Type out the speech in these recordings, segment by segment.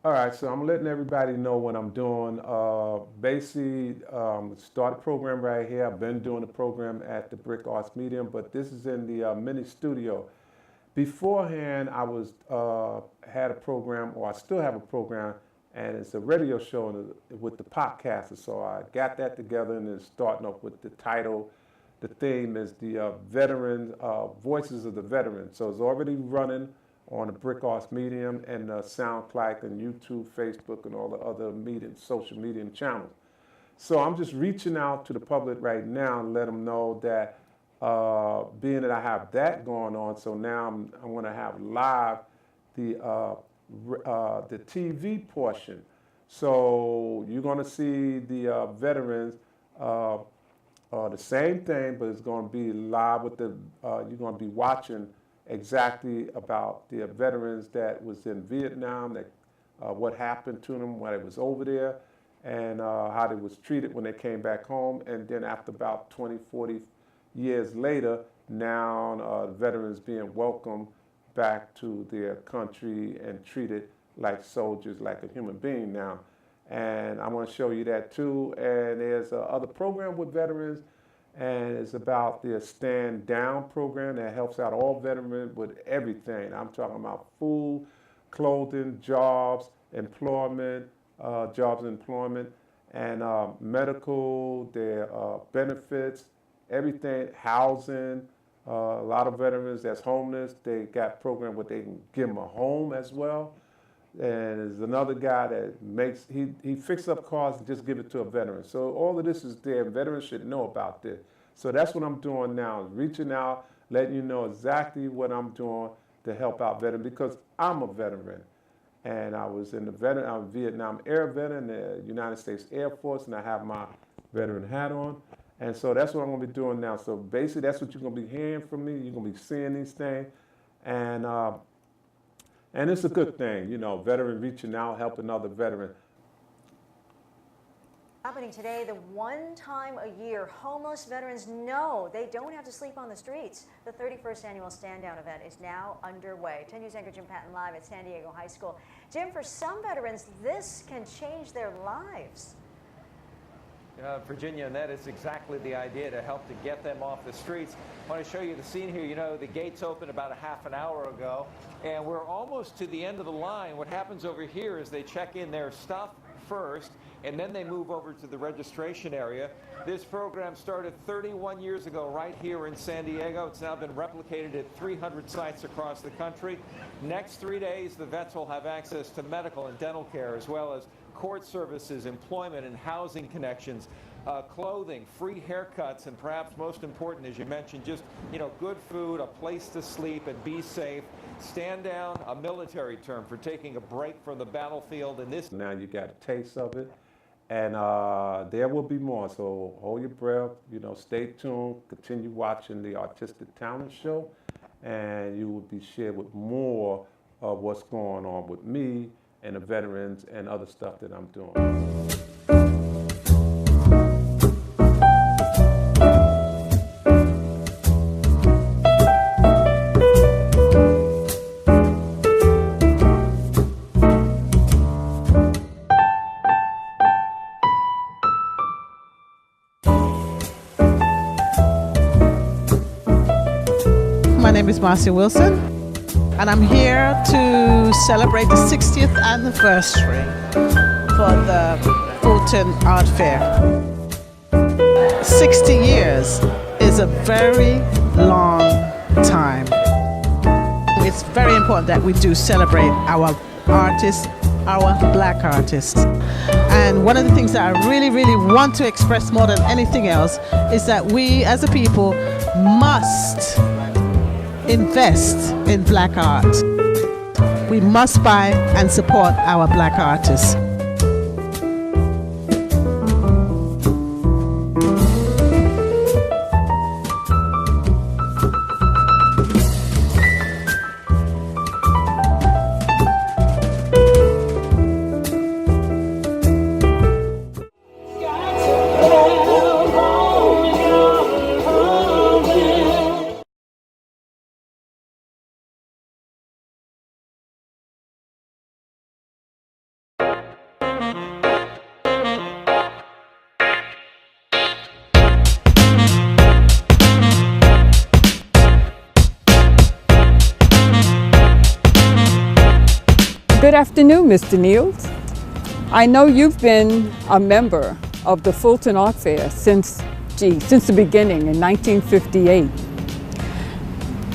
All right, so I'm letting everybody know what I'm doing. Basically, start a program right here. I've been doing the program at the Brick Arts Medium, but this is in the mini studio. Beforehand, I was had a program, or I still have a program, and it's a radio show with the podcasters. So I got that together, and it's starting off with the title. The theme is the veterans, voices of the veterans. So it's already running on the bric arts medium and SoundCloud and YouTube, Facebook, and all the other medium, social media channels. So I'm just reaching out to the public right now and let them know that being that I have that going on, so now I'm going to have live the TV portion. So you're going to see the veterans, the same thing, but it's going to be live with the. You're going to be watching exactly about the veterans that was in Vietnam, that what happened to them when they was over there, and how they was treated when they came back home. And then after about 20, 40 years later, now veterans being welcomed back to their country and treated like soldiers, like a human being now. And I want to show you that too. And there's other program with veterans, and it's about the Stand Down program that helps out all veterans with everything. I'm talking about food, clothing, jobs, employment, and medical, their benefits, everything, housing. A lot of veterans that's homeless, they got program where they can give them a home as well. And there's another guy that makes, he fixes up cars and just give it to a veteran. So all of this is there. Veterans should know about this. So that's what I'm doing now, reaching out, letting you know exactly what I'm doing to help out veterans, because I'm a veteran. And I was in I'm a Vietnam Air veteran, the United States Air Force, and I have my veteran hat on. And so that's what I'm going to be doing now. So basically, that's what you're going to be hearing from me. You're going to be seeing these things. And it's a good thing, you know, veteran reaching out, helping other veterans. Happening today, the one time a year homeless veterans know they don't have to sleep on the streets. The 31st annual Stand Down event is now underway. 10 News anchor Jim Patton live at San Diego High School. Jim, for some veterans, this can change their lives. Virginia, and that is exactly the idea, to help to get them off the streets. I want to show you the scene here. You know, the gates opened about a half an hour ago, and we're almost to the end of the line. What happens over here is they check in their stuff first, and then they move over to the registration area. This program started 31 years ago right here in San Diego. It's now been replicated at 300 sites across the country. Next 3 days, the vets will have access to medical and dental care, as well as court services, employment and housing connections, clothing, free haircuts, and perhaps most important, as you mentioned, just, you know, good food, a place to sleep and be safe. Stand Down, a military term for taking a break from the battlefield. And this now you got a taste of it, and there will be more. So hold your breath, you know, stay tuned, continue watching the Artistic Talent Show, and you will be shared with more of what's going on with me and the veterans and other stuff that I'm doing. My name is Marcia Wilson, and I'm here to celebrate the 60th anniversary for the Fulton Art Fair. 60 years is a very long time. It's very important that we do celebrate our artists, our black artists. And one of the things that I really, really want to express more than anything else is that we as a people must invest in black art. We must buy and support our black artists. Good afternoon, Mr. Niels. I know you've been a member of the Fulton Art Fair since the beginning in 1958.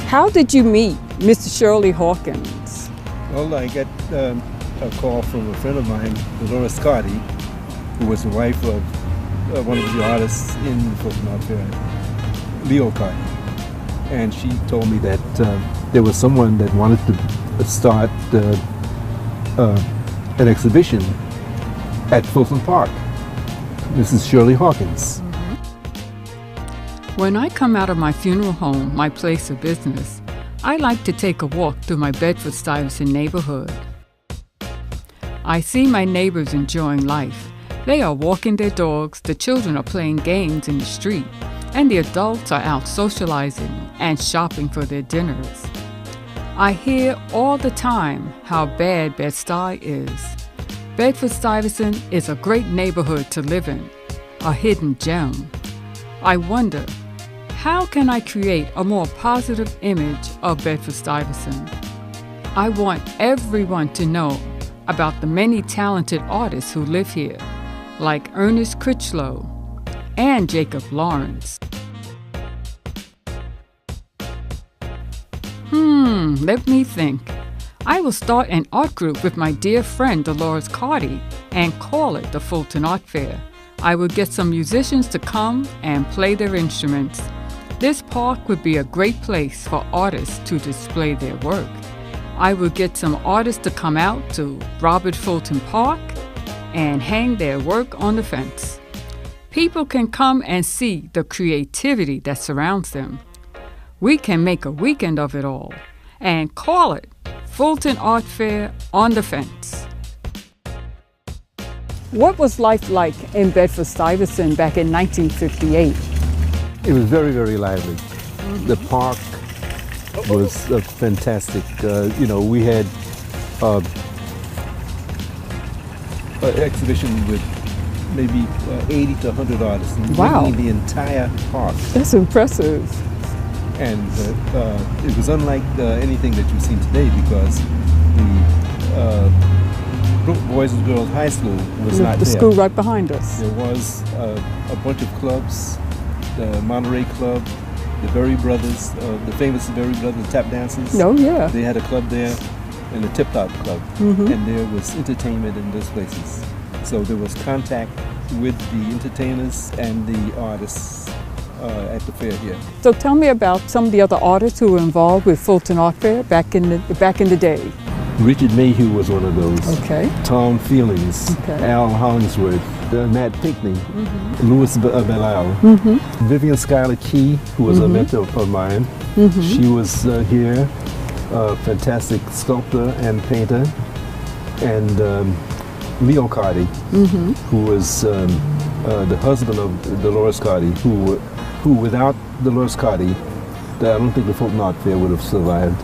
How did you meet Mr. Shirley Hawkins? Well, I got a call from a friend of mine, Dolores Carty, who was the wife of one of the artists in the Fulton Art Fair, Leo Carty. And she told me that there was someone that wanted to start an exhibition at Fulton Park, Mrs. Shirley Hawkins. When I come out of my funeral home, my place of business, I like to take a walk through my Bedford-Stuyvesant neighborhood. I see my neighbors enjoying life. They are walking their dogs, the children are playing games in the street, and the adults are out socializing and shopping for their dinners. I hear all the time how bad Bed-Stuy is. Bedford-Stuyvesant is a great neighborhood to live in, a hidden gem. I wonder, how can I create a more positive image of Bedford-Stuyvesant? I want everyone to know about the many talented artists who live here, like Ernest Critchlow and Jacob Lawrence. Let me think. I will start an art group with my dear friend Dolores Carty and call it the Fulton Art Fair. I will get some musicians to come and play their instruments. This park would be a great place for artists to display their work. I will get some artists to come out to Robert Fulton Park and hang their work on the fence. People can come and see the creativity that surrounds them. We can make a weekend of it all and call it Fulton Art Fair on the Fence. What was life like in Bedford-Stuyvesant back in 1958? It was very, very lively. The park was fantastic. We had an exhibition with maybe 80 to 100 artists. Wow. Bringing the entire park. That's impressive. And it was unlike anything that you've seen today, because the Boys and Girls High School was not The there. school right behind us. There was a bunch of clubs, the Monterey Club, the Berry Brothers, the famous Berry Brothers tap dancers. Oh, yeah. They had a club there, and the Tip Top Club. And there was entertainment in those places. So there was contact with the entertainers and the artists at the fair here. So tell me about some of the other artists who were involved with Fulton Art Fair back in the day. Richard Mayhew was one of those. Okay. Tom Feelings, Okay. Al Hollingsworth, Matt Pinkney, Louis Belial, Vivian Schuyler Key, who was a mentor of mine. She was here, a fantastic sculptor and painter, and Leo Carty, who was the husband of Dolores Carty, who without Dolores Carty, I don't think the Fulton Art Fair would have survived.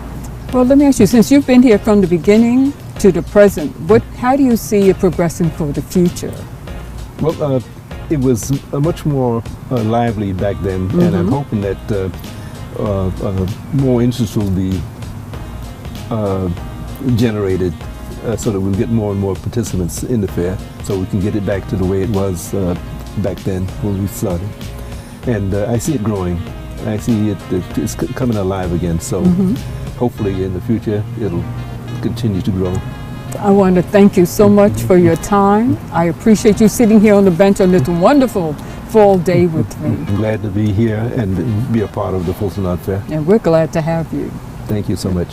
Well, let me ask you, since you've been here from the beginning to the present, how do you see it progressing for the future? Well, it was much more lively back then, and I'm hoping that more interest will be generated so that we'll get more and more participants in the fair, so we can get it back to the way it was back then when we started. And I see it growing. I see it's coming alive again, so hopefully in the future it'll continue to grow. I want to thank you so much for your time. I appreciate you sitting here on the bench on this wonderful fall day with me. I'm glad to be here and be a part of the Fulton Art Fair. And we're glad to have you. Thank you so much.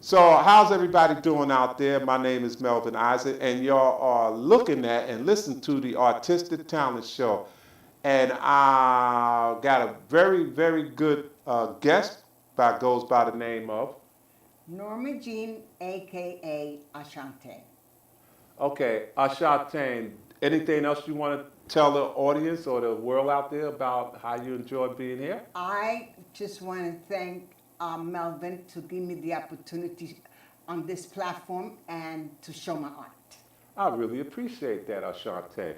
So how's everybody doing out there? My name is Melvin Isaac, and y'all are looking at and listening to the Artistic Talent Show. And I got a very, very good guest goes by the name of. Norma Jean, aka Ashante. Okay, Ashante, anything else you want to tell the audience or the world out there about how you enjoy being here? I just want to thank Melvin to give me the opportunity on this platform and to show my art. I really appreciate that, Ashante.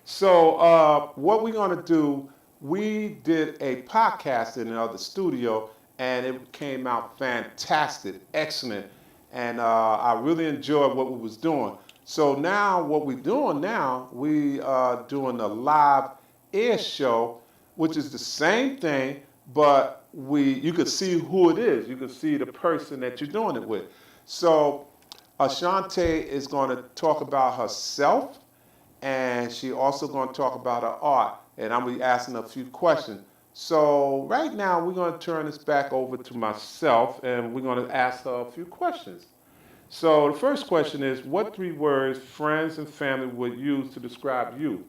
So what we're going to do, we did a podcast in the other studio, and it came out fantastic, excellent, and I really enjoyed what we was doing. So now what we're doing now, we are doing a live air show, which is the same thing, but you could see who it is. You can see the person that you're doing it with. So Ashante is going to talk about herself, and she also going to talk about her art, and I'm going to be asking a few questions. So right now we're going to turn this back over to myself, and we're going to ask her a few questions. So the first question is, what 3 words friends and family would use to describe you?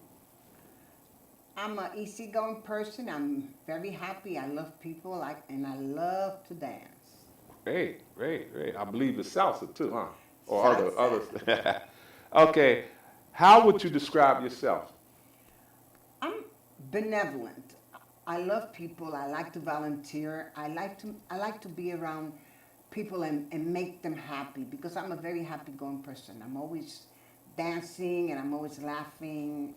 I'm an easygoing person. I'm very happy. I love people, and I love to dance. Great, great, great. I believe it's salsa too, huh? Or Salsa. others. Okay, how would you describe yourself? I'm benevolent. I love people. I like to volunteer. I like to be around people and make them happy, because I'm a very happy-going person. I'm always dancing and I'm always laughing.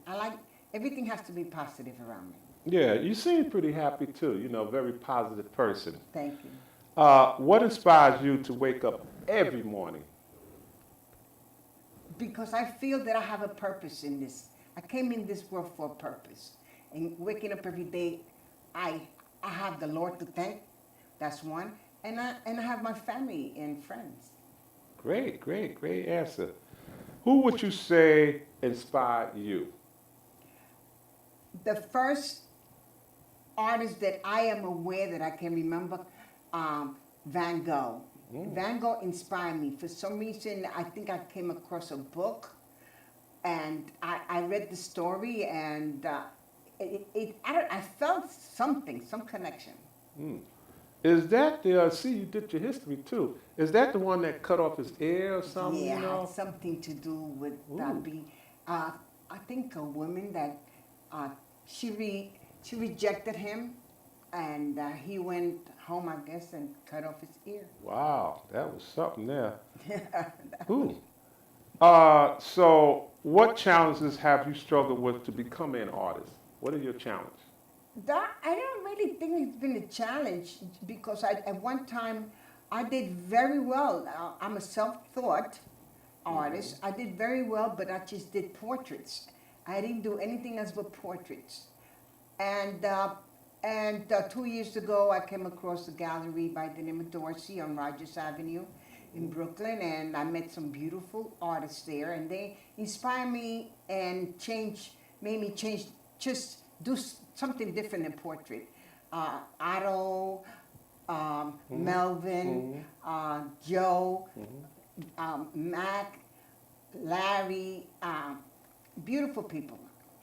Everything has to be positive around me. Yeah, you seem pretty happy too. Very positive person. Thank you. What inspires you to wake up every morning? Because I feel that I have a purpose in this. I came in this world for a purpose. And waking up every day, I have the Lord to thank. That's one. And I have my family and friends. Great, great, great answer. Who would you say inspired you? The first artist that I am aware that I can remember, Van Gogh. Van Gogh inspired me. For some reason, I think I came across a book, and I read the story, and I felt something, some connection. Is that see, you did your history too. Is that the one that cut off his ear or something? Yeah, it had something to do with I think a woman that she rejected him, and he went home, I guess, and cut off his ear. Wow, that was something there. Ooh. So what challenges have you struggled with to become an artist? What are your challenges? I don't really think it's been a challenge, because at one time I did very well. I'm a self-taught artist. I did very well, but I just did portraits. I didn't do anything else but portraits. And 2 years ago, I came across a gallery by the name of Dorsey on Rogers Avenue in Brooklyn, and I met some beautiful artists there, and they inspired me and made me change, just do something different in portrait. Otto, Melvin, Joe, Mac, Larry, beautiful people.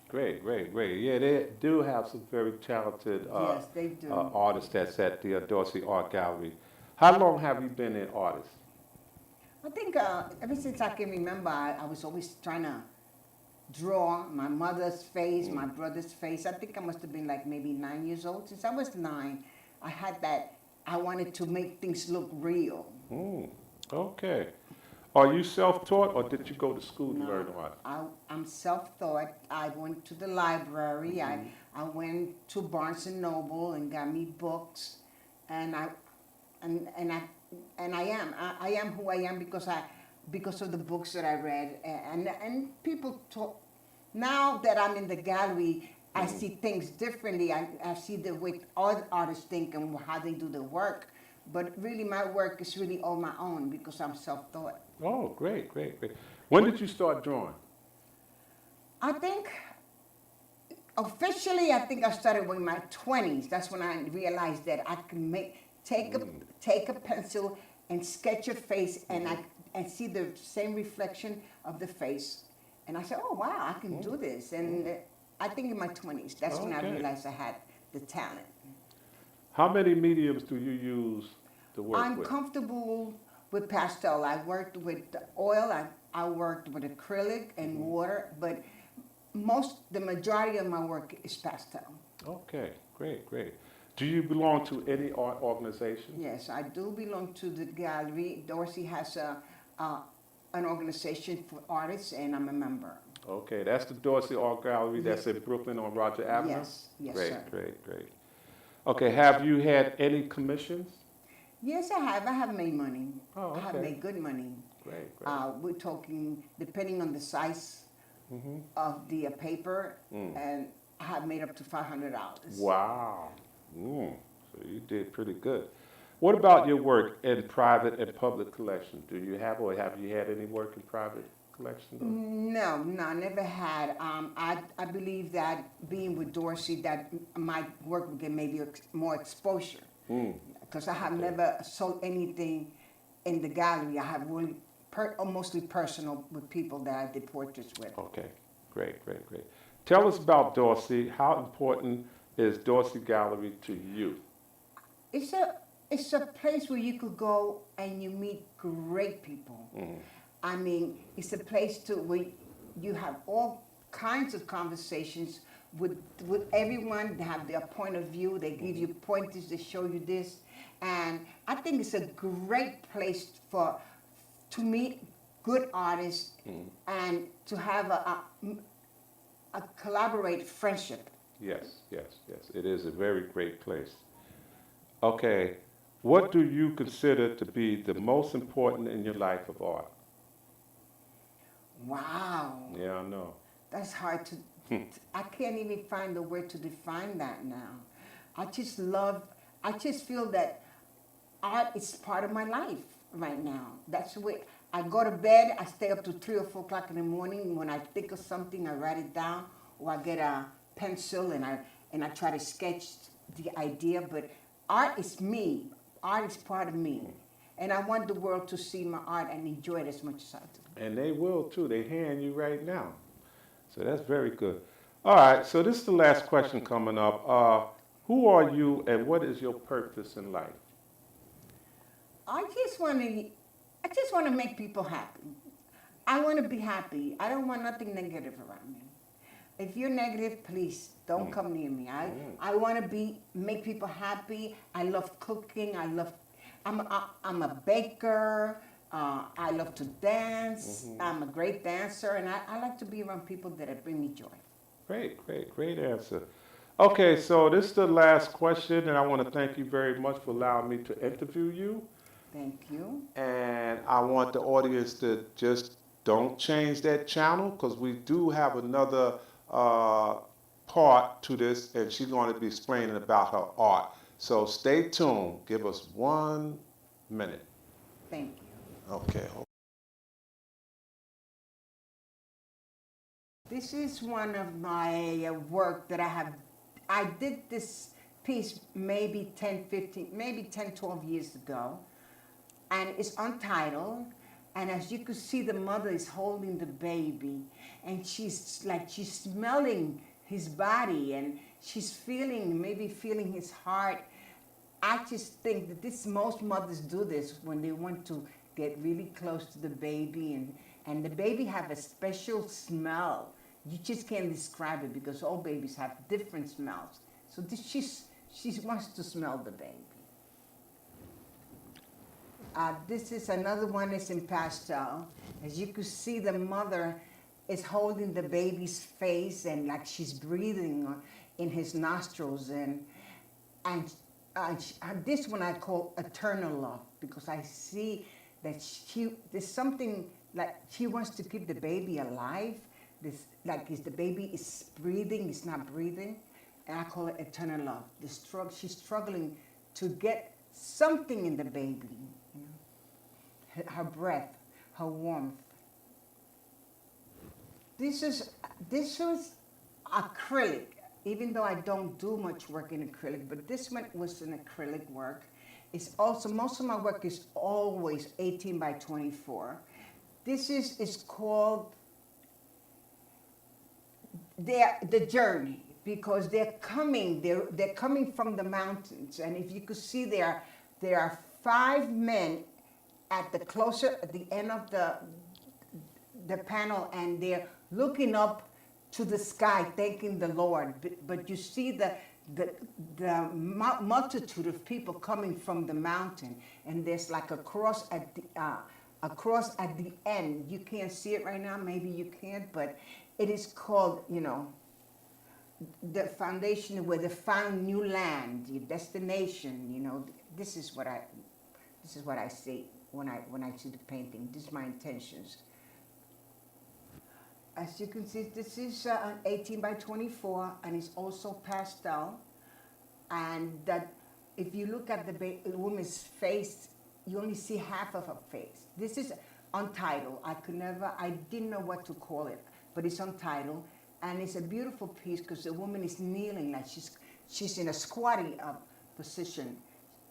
Great, great, great. Yeah, they do have some very talented Yes, they do. artists that's at the Dorsey Art Gallery. How long have you been an artist? I think ever since I can remember, I was always trying to draw my mother's face, my brother's face. I think I must have been like maybe 9 years old. Since I was 9, I had that, I wanted to make things look real. Okay. Are you self-taught, or did you go to school to learn art? I'm self-taught. I went to the library. I went to Barnes and Noble and got me books, and I am who I am because of the books that I read, and people talk. Now that I'm in the gallery, I see things differently. I see the way other artists think and how they do their work. But really, my work is really on my own because I'm self-taught. Oh, great, great, great. When did you start drawing? I think, officially, I started in my 20s. That's when I realized that I can take a pencil and sketch a face, and see the same reflection of the face. And I said, oh, wow, I can do this. And I think in my 20s, that's when I Okay. realized I had the talent. How many mediums do you use to work I'm with? comfortable with pastel. I worked with oil, I worked with acrylic and water, but the majority of my work is pastel. Okay, great, great. Do you belong to any art organization? Yes, I do belong to the gallery. Dorsey has an organization for artists, and I'm a member. Okay, that's the Dorsey Art Gallery that's in Brooklyn on Roger Avenue? Yes, yes, Great, sir. great, great. Okay, have you had any commissions? Yes, I have. I have made money. Oh, I have okay. made good money. Great, great. We're talking, depending on the size of the paper, and I have made up to $500. Wow. So you did pretty good. What about your work in private and public collection? Do you have, or have you had any work in private collection? No, I never had. I believe that being with Dorsey, that my work would get maybe more exposure. Because I have never sold anything in the gallery. I have really mostly personal with people that I did portraits with. Okay, great, great, great. Tell us about Dorsey. How important is Dorsey Gallery to you? It's a place where you could go and you meet great people. I mean, it's a place where you have all kinds of conversations with everyone. They have their point of view. They give you pointers. They show you this, and I think it's a great place to meet good artists and to have a collaborate friendship. Yes, yes, yes. It is a very great place. Okay, what do you consider to be the most important in your life of art? Wow. Yeah, I know. That's hard to, I can't even find the word to define that now. I just feel that art is part of my life right now. That's the way, I go to bed, I stay up to 3 or 4 o'clock in the morning. When I think of something, I write it down, or I get a pencil and I try to sketch the idea, but art is me. Art is part of me. And I want the world to see my art and enjoy it as much as I do. And they will too. They hearing you right now. So that's very good. All right, so this is the last question coming up. Who are you and what is your purpose in life? I just want to make people happy. I want to be happy. I don't want nothing negative around me. If you're negative, please don't come near me. I want to make people happy. I love cooking. I'm a baker. I love to dance. I'm a great dancer, and I like to be around people that bring me joy. Great, great, great answer. Okay, so this is the last question, and I want to thank you very much for allowing me to interview you. Thank you. And I want the audience to just don't change that channel, because we do have another part to this, and she's going to be explaining about her art. So stay tuned. Give us 1 minute. Thank you. Okay. This is one of my work that I did this piece maybe 10, 12 years ago. And it's untitled. And as you can see, the mother is holding the baby. And she's smelling his body. And she's maybe feeling his heart. I just think that most mothers do this when they want to get really close to the baby. And the baby have a special smell. You just can't describe it because all babies have different smells. So she wants to smell the baby. This is another one that's in pastel. As you can see, the mother is holding the baby's face and like she's breathing in his nostrils. And this one I call eternal love, because I see that there's something like she wants to keep the baby alive. If the baby is breathing, it's not breathing, and I call it eternal love. She's struggling to get something in the baby, you know? Her breath, her warmth. This was acrylic, even though I don't do much work in acrylic, but this one was an acrylic work, It's also, most of my work is always 18 by 24. This is called the journey, because they're coming from the mountains. And if you could see there are 5 men at the end of the panel, and they're looking up to the sky, thanking the Lord. But you see the multitude of people coming from the mountain, and there's like a cross at the end. You can't see it right now, maybe you can't, but it is called, the foundation where they found new land, your destination. This is what I see when I see the painting. This is my intentions. As you can see, this is 18 by 24, and it's also pastel. And that, if you look at the woman's face, you only see half of her face. This is untitled. I didn't know what to call it, but it's untitled, and it's a beautiful piece because the woman is kneeling, like she's in a squatty position,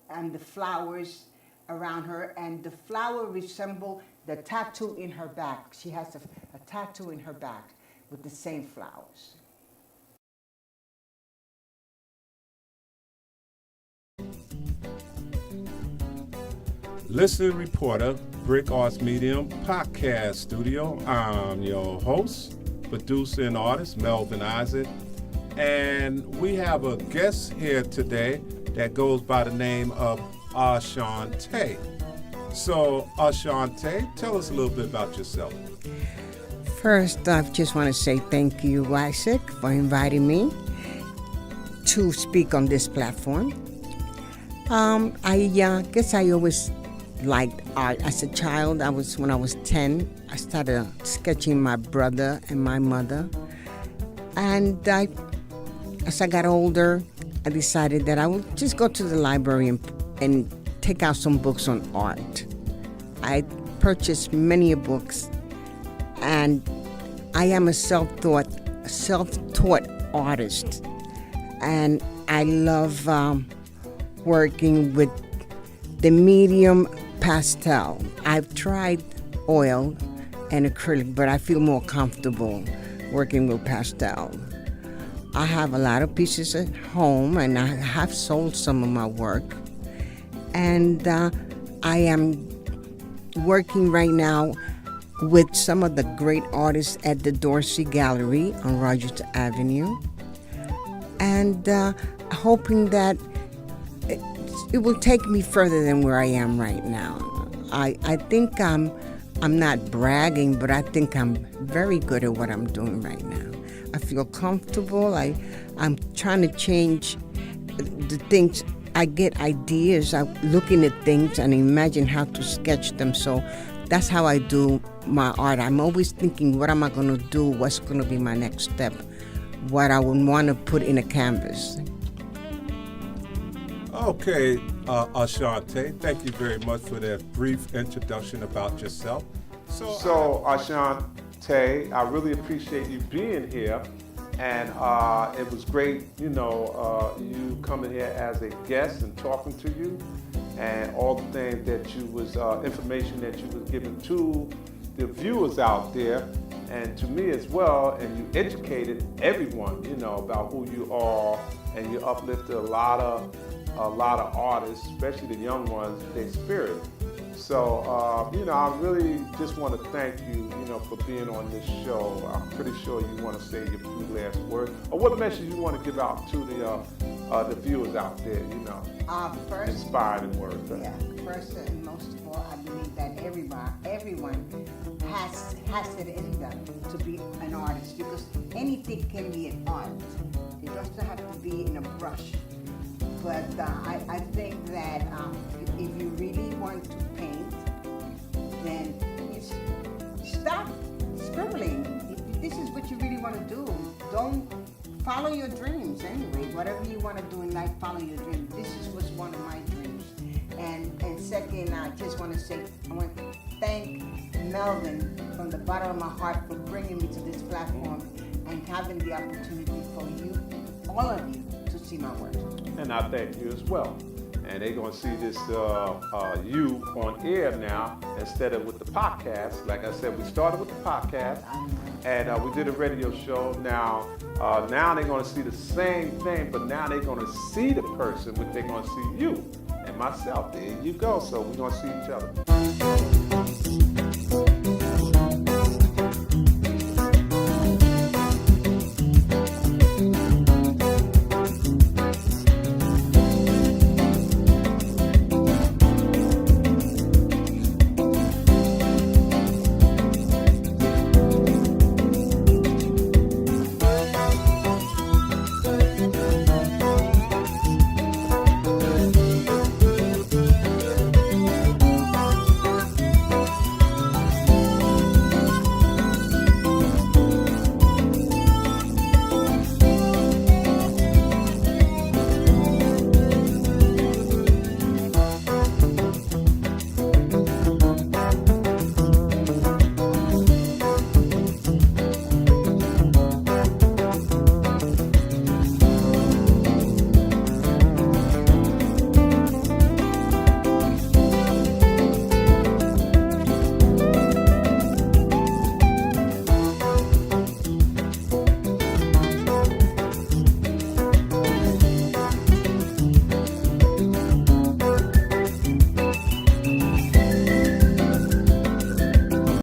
and the flowers around her, and the flower resemble the tattoo in her back. She has a tattoo in her back with the same flowers. Listening reporter, Bric Arts Medium Podcast Studio. I'm your host, producer and artist, Melvin Isaac. And we have a guest here today that goes by the name of Ashante. So, Ashante, tell us a little bit about yourself. First, I just want to say thank you, Isaac, for inviting me to speak on this platform. I guess I always liked art. As a child, when I was 10, I started sketching my brother and my mother. And as I got older, I decided that I would just go to the library and take out some books on art. I purchased many books, and I am a self-taught artist, and I love working with the medium pastel. I've tried oil and acrylic, but I feel more comfortable working with pastel. I have a lot of pieces at home, and I have sold some of my work. And I am working right now with some of the great artists at the Dorsey Gallery on Rogers Avenue, and hoping that it will take me further than where I am right now. I think I'm not bragging, but I think I'm very good at what I'm doing right now. I feel comfortable. I'm trying to change the things. I get ideas. I'm looking at things and imagine how to sketch them. So that's how I do my art. I'm always thinking, what am I going to do? What's going to be my next step? What I would want to put in a canvas. Okay, Ashante, thank you very much for that brief introduction about yourself. So Ashante, I really appreciate you being here, and it was great, you coming here as a guest and talking to you, and all the things that you was, information that you was giving to the viewers out there, and to me as well, and you educated everyone, about who you are, and you uplifted a lot of artists, especially the young ones, their spirit. So, I really just want to thank you, for being on this show. I'm pretty sure you want to say your few last words, or what message you want to give out to the viewers out there, First, inspiring words. Yeah, first and most of all, I believe that everyone has it in them to be an artist, because anything can be an art. It doesn't have to be in a brush. But I think that if you really want to paint, then you stop scribbling. If this is what you really want to do, don't follow your dreams anyway. Whatever you want to do in life, follow your dreams. This was one of my dreams. And second, I just want to say, I want to thank Melvin from the bottom of my heart for bringing me to this platform and having the opportunity for you, all of you, to see my work. And I thank you as well. and they're going to see this you on air now instead of with the podcast. Like I said, we started with the podcast, and we did a radio show. Now they're going to see the same thing, but now they're going to see the person, but they're going to see you and myself. There you go. So we're going to see each other.